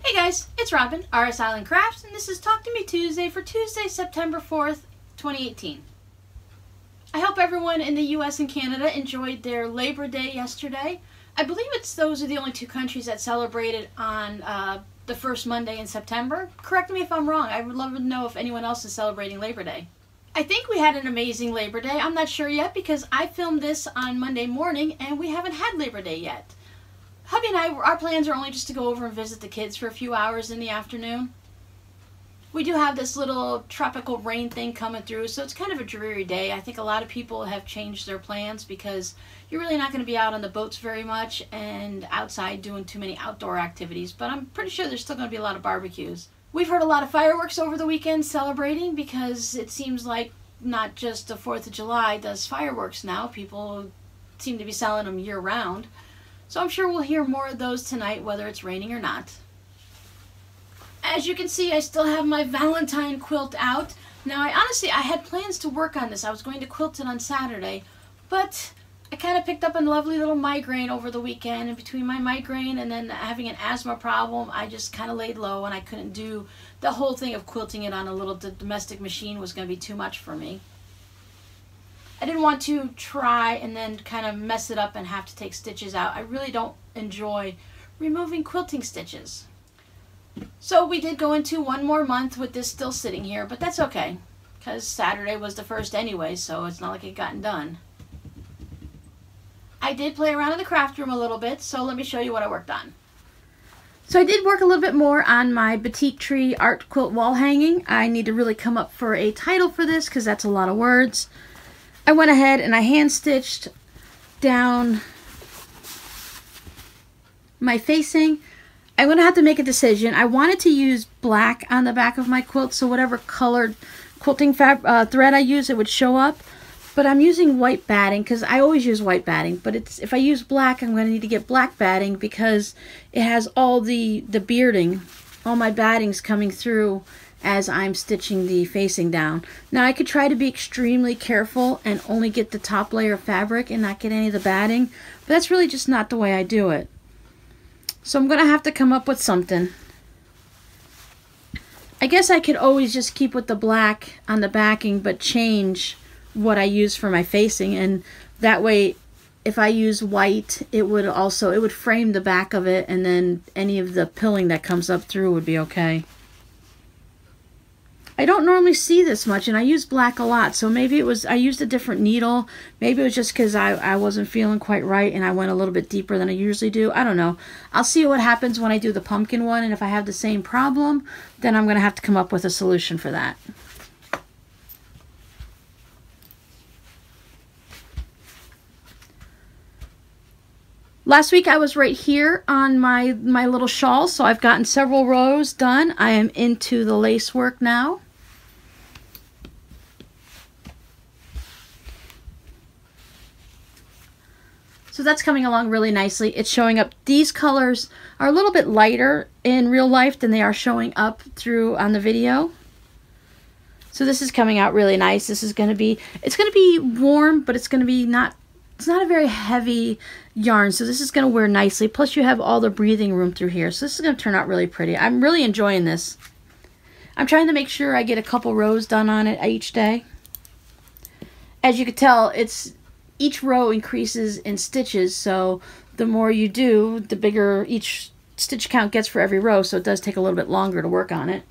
Hey guys, it's Robin, RsIslandCrafts, and this is Talk to Me Tuesday for Tuesday, September 4th, 2018. I hope everyone in the US and Canada enjoyed their Labor Day yesterday. I believe those are the only two countries that celebrated on the first Monday in September. Correct me if I'm wrong. I would love to know if anyone else is celebrating Labor Day. I think we had an amazing Labor Day. I'm not sure yet because I filmed this on Monday morning and we haven't had Labor Day yet. Hubby and I, our plans are only just to go over and visit the kids for a few hours in the afternoon. We do have this little tropical rain thing coming through, so it's kind of a dreary day. I think a lot of people have changed their plans because you're really not going to be out on the boats very much and outside doing too many outdoor activities, but I'm pretty sure there's still going to be a lot of barbecues. We've heard a lot of fireworks over the weekend celebrating because it seems like not just the 4th of July does fireworks now. People seem to be selling them year-round. So I'm sure we'll hear more of those tonight, whether it's raining or not. As you can see, I still have my Valentine quilt out. Now, I had plans to work on this. I was going to quilt it on Saturday, but I kind of picked up a lovely little migraine over the weekend, and between my migraine and then having an asthma problem, I just kind of laid low and I couldn't do the whole thing of quilting it on a little domestic machine. Was going to be too much for me. I didn't want to try and then kind of mess it up and have to take stitches out. I really don't enjoy removing quilting stitches. So we did go into one more month with this still sitting here, but that's okay because Saturday was the first anyway, so it's not like it gotten done. I did play around in the craft room a little bit, so let me show you what I worked on. So I did work a little bit more on my batik tree art quilt wall hanging. I need to really come up for a title for this because that's a lot of words. I went ahead and I hand stitched down my facing. I'm going to have to make a decision. I wanted to use black on the back of my quilt, so whatever colored quilting thread I use, it would show up. But I'm using white batting because I always use white batting. But if I use black, I'm going to need to get black batting because it has all the bearding, all my battings coming through as I'm stitching the facing down. Now I could try to be extremely careful and only get the top layer of fabric and not get any of the batting, but that's really just not the way I do it. So I'm gonna have to come up with something. I guess I could always just keep with the black on the backing but change what I use for my facing, and that way if I use white it would frame the back of it, and then any of the pilling that comes up through would be okay. I don't normally see this much, and I use black a lot, so maybe it was I used a different needle. Maybe it was just because I wasn't feeling quite right and I went a little bit deeper than I usually do. I don't know. I'll see what happens when I do the pumpkin one, and if I have the same problem, then I'm going to have to come up with a solution for that. Last week I was right here on my little shawl, so I've gotten several rows done. I am into the lace work now. So that's coming along really nicely. It's showing up. These colors are a little bit lighter in real life than they are showing up through on the video. So this is coming out really nice. This is going to be, it's going to be warm, but it's going to be it's not a very heavy yarn, so this is going to wear nicely. Plus you have all the breathing room through here, so this is going to turn out really pretty. I'm really enjoying this. I'm trying to make sure I get a couple rows done on it each day. As you can tell, each row increases in stitches, so the more you do, the bigger each stitch count gets for every row, so it does take a little bit longer to work on it.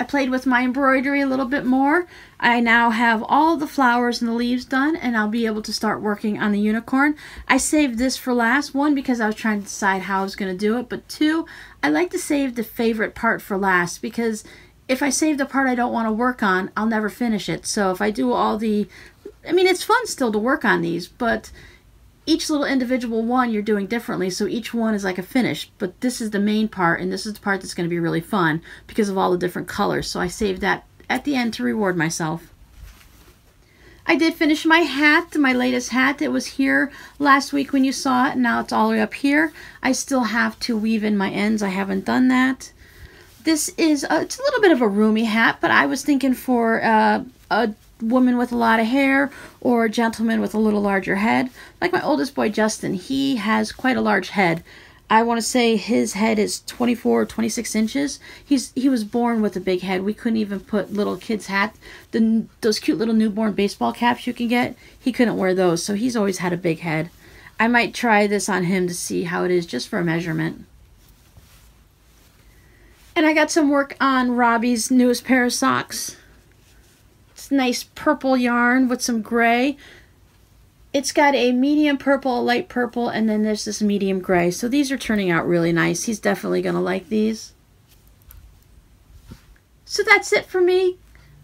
I played with my embroidery a little bit more. I now have all the flowers and the leaves done, and I'll be able to start working on the unicorn. I saved this for last, one, because I was trying to decide how I was going to do it, but two, I like to save the favorite part for last, because if I save the part I don't want to work on, I'll never finish it. So if I do all it's fun still to work on these, but each little individual one you're doing differently, so each one is like a finish, but this is the main part, and this is the part that's going to be really fun because of all the different colors, so I saved that at the end to reward myself. I did finish my hat, my latest hat. It was here last week when you saw it, and now it's all the way up here. I still have to weave in my ends. I haven't done that. This is, it's a little bit of a roomy hat, but I was thinking for a woman with a lot of hair or a gentleman with a little larger head. Like my oldest boy, Justin, he has quite a large head. I want to say his head is 24 or 26 inches. He was born with a big head. We couldn't even put little kids' hats, those cute little newborn baseball caps you can get. He couldn't wear those, so he's always had a big head. I might try this on him to see how it is, just for a measurement. And I got some work on Robbie's newest pair of socks. It's nice purple yarn with some gray. It's got a medium purple, a light purple, and then there's this medium gray. So these are turning out really nice. He's definitely going to like these. So that's it for me.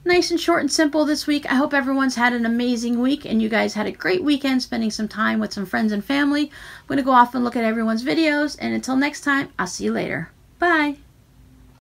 Nice and short and simple this week. I hope everyone's had an amazing week and you guys had a great weekend spending some time with some friends and family. I'm going to go off and look at everyone's videos. And until next time, I'll see you later. Bye.